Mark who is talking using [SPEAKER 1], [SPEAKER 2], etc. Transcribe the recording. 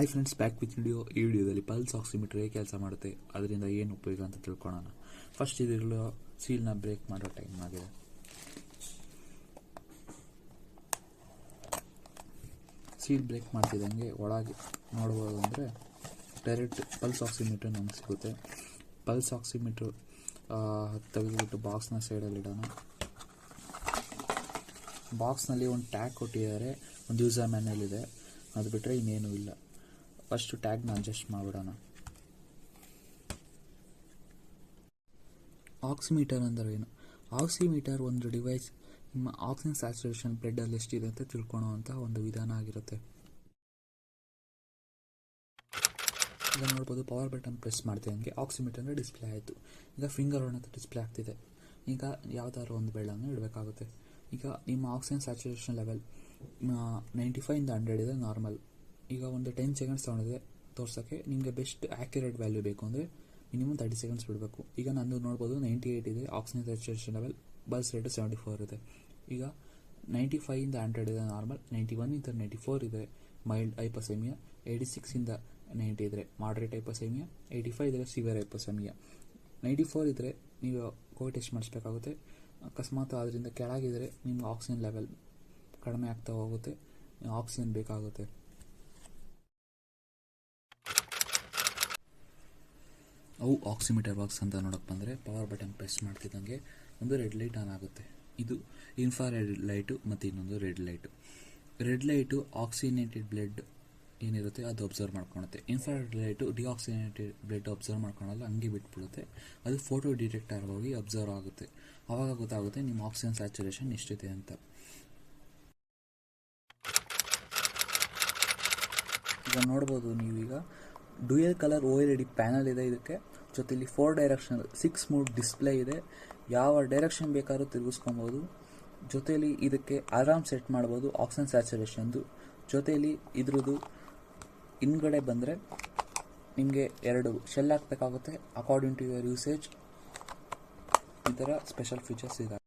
[SPEAKER 1] Hi friends, back with video. ಈ ವಿಡಿಯೋದಲ್ಲಿ pulse oximeter ಹೇಗೆ ಕೆಲಸ ಮಾಡುತ್ತೆ, ಅದರಿಂದ ಏನು ಉಪಯೋಗ ಅಂತ ತಿಳ್ಕೊಳ್ಳೋಣ. ಫಸ್ಟ್ ಇದರಲ್ಲೂ ಸೀಲ್ನ ಬ್ರೇಕ್ ಮಾಡೋ ಟೈಮ್ ಆಗಿದೆ. ಸೀಲ್ ಬ್ರೇಕ್ ಮಾಡ್ತಿದ್ದಂಗೆ ಒಳಗೆ ನೋಡ್ಬೋದು ಅಂದರೆ ಡೈರೆಕ್ಟ್ ಪಲ್ಸ್ ಆಕ್ಸಿಮೀಟರ್ ನಮ್ಗೆ ಸಿಗುತ್ತೆ. ಪಲ್ಸ್ ಆಕ್ಸಿಮೀಟರ್ ತೆಗೆದುಬಿಟ್ಟು ಬಾಕ್ಸ್ನ ಸೈಡಲ್ಲಿ ಇಡೋಣ. ಬಾಕ್ಸ್ನಲ್ಲಿ ಒಂದು ಟ್ಯಾಗ್ ಕೊಟ್ಟಿದ್ದಾರೆ, ಒಂದು ಯೂಸರ್ ಮ್ಯಾನ್ಯಲ್ ಇದೆ, ಅದು ಬಿಟ್ಟರೆ ಇನ್ನೇನು ಇಲ್ಲ. ಫಸ್ಟು ಟ್ಯಾಗ್ನ ಅಡ್ಜಸ್ಟ್ ಮಾಡಿಬಿಡೋಣ. ಆಕ್ಸಿಮೀಟರ್ ಅಂದರೆ ಏನು? ಆಕ್ಸಿಮೀಟರ್ ಒಂದು ಡಿವೈಸ್ ನಿಮ್ಮ ಆಕ್ಸಿಜನ್ ಸ್ಯಾಚುರೇಷನ್ ಬ್ಲಡ್ಡಲ್ಲಿ ಎಷ್ಟಿದೆ ಅಂತ ತಿಳ್ಕೊಳ್ಳೋವಂಥ ಒಂದು ವಿಧಾನ ಆಗಿರುತ್ತೆ. ಈಗ ನೋಡ್ಬೋದು, ಪವರ್ ಬಟನ್ ಪ್ರೆಸ್ ಮಾಡ್ತಿದ್ದಂಗೆ ಆಕ್ಸಿಮೀಟರ್ನ ಡಿಸ್ಪ್ಲೇ ಆಯಿತು. ಈಗ ಫಿಂಗರ್ ಅಂತ ಡಿಸ್ಪ್ಲೇ ಆಗ್ತಿದೆ. ಈಗ ಯಾವ್ದಾದ್ರು ಒಂದು ಬೆಳ್ಳನ್ನು ಇಡಬೇಕಾಗುತ್ತೆ. ಈಗ ನಿಮ್ಮ ಆಕ್ಸಿಜನ್ ಸ್ಯಾಚುರೇಷನ್ ಲೆವೆಲ್ 95 ಇಂದ 100 ಇದೆ ನಾರ್ಮಲ್. ಈಗ ಒಂದು 10 ಸೆಕೆಂಡ್ಸ್ ತೊಗೊಂಡಿದೆ ತೋರ್ಸೋಕ್ಕೆ. ನಿಮಗೆ ಬೆಸ್ಟ್ ಆ್ಯಕ್ಯುರೇಟ್ ವ್ಯಾಲ್ಯೂ ಬೇಕು ಅಂದರೆ ಮಿನಿಮಮ್ 30 ಸೆಕೆಂಡ್ಸ್ ಬಿಡಬೇಕು. ಈಗ ನಂದು ನೋಡ್ಬೋದು 98 ಇದೆ oxygen saturation level, pulse rate 74 ಇದೆ. ಈಗ 95 ಇಂದ 100 ಇದೆ ನಾರ್ಮಲ್, 91 ಇಂದ 94 ಇದೆ ಮೈಲ್ಡ್ ಹೈಪೋಸೆಮಿಯಾ, 86 ಇಂದ 90 ಇದ್ದರೆ ಮಾಡ್ರೇಟ್ ಹೈಪೋಸೆಮಿಯಾ, 85 ಇದ್ದರೆ ಸಿವಿಯರ್ ಹೈಪೋಸೆಮಿಯಾ. 94 ಇದ್ದರೆ ನೀವು ಕೋವಿಡ್ ಟೆಸ್ಟ್ ಮಾಡಿಸ್ಬೇಕಾಗುತ್ತೆ. ಅಕಸ್ಮಾತ್ ಅದರಿಂದ ಕೆಳಗಿದ್ರೆ ನಿಮ್ಗೆ ಆಕ್ಸಿಜನ್ ಲೆವೆಲ್ ಕಡಿಮೆ ಆಗ್ತಾ ಹೋಗುತ್ತೆ, ಆಕ್ಸಿಜನ್ ಬೇಕಾಗುತ್ತೆ. ಅವು ಆಕ್ಸಿಮೀಟರ್ ವರ್ಕ್ಸ್ ಅಂತ ನೋಡೋಕೆ ಬಂದರೆ, ಪವರ್ ಬಟನ್ ಪ್ರೆಸ್ ಮಾಡ್ತಿದ್ದಂಗೆ ಒಂದು ರೆಡ್ ಲೈಟ್ ಆನ್ ಆಗುತ್ತೆ. ಇದು ಇನ್ಫ್ರಾರೆಡ್ ಲೈಟು ಮತ್ತು ಇನ್ನೊಂದು red light. Red light oxygenated blood ಏನಿರುತ್ತೆ ಅದು ಅಬ್ಸರ್ವ್ ಮಾಡ್ಕೊಳುತ್ತೆ. Infrared light deoxygenated blood observe ಮಾಡ್ಕೊಳಲ್ಲ, ಹಂಗೆ ಬಿಟ್ಬಿಡುತ್ತೆ. ಅದು ಫೋಟೋ ಡಿಟೆಕ್ಟರ್ ಹೋಗಿ ಅಬ್ಸರ್ವ್ ಆಗುತ್ತೆ. ಆವಾಗ ಗೊತ್ತಾಗುತ್ತೆ ನಿಮ್ಮ ಆಕ್ಸಿಜನ್ ಸ್ಯಾಚುರೇಷನ್ ಎಷ್ಟಿದೆ ಅಂತ. ಈಗ ನೋಡ್ಬೋದು ನೀವೀಗ ಡ್ಯೂಯಲ್ ಕಲರ್ OLED ಪ್ಯಾನಲ್ ಇದೆ. ಇದಕ್ಕೆ ಜೊತೆಲಿ 4 ಡೈರೆಕ್ಷನ್ 6 ಮೋಡ್ ಡಿಸ್ಪ್ಲೇ ಇದೆ. ಯಾವ ಡೈರೆಕ್ಷನ್ ಬೇಕಾದ್ರೂ ತಿರುಗಿಸ್ಕೊಬೋದು. ಜೊತೆಲಿ ಇದಕ್ಕೆ ಅಲಾರ್ಮ್ ಸೆಟ್ ಮಾಡ್ಬೋದು ಆಕ್ಸಿಜನ್ ಸ್ಯಾಚುರೇಷನ್ದು. ಜೊತೆಲಿ ಇದ್ರದ್ದು ಹಿಂದ್ಗಡೆ ಬಂದರೆ ನಿಮಗೆ 2 ಶೆಲ್ ಹಾಕಬೇಕಾಗುತ್ತೆ ಅಕಾರ್ಡಿಂಗ್ ಟು ಯುವರ್ ಯೂಸೇಜ್. ಈ ಥರ ಸ್ಪೆಷಲ್ ಫೀಚರ್ಸ್ ಇದೆ.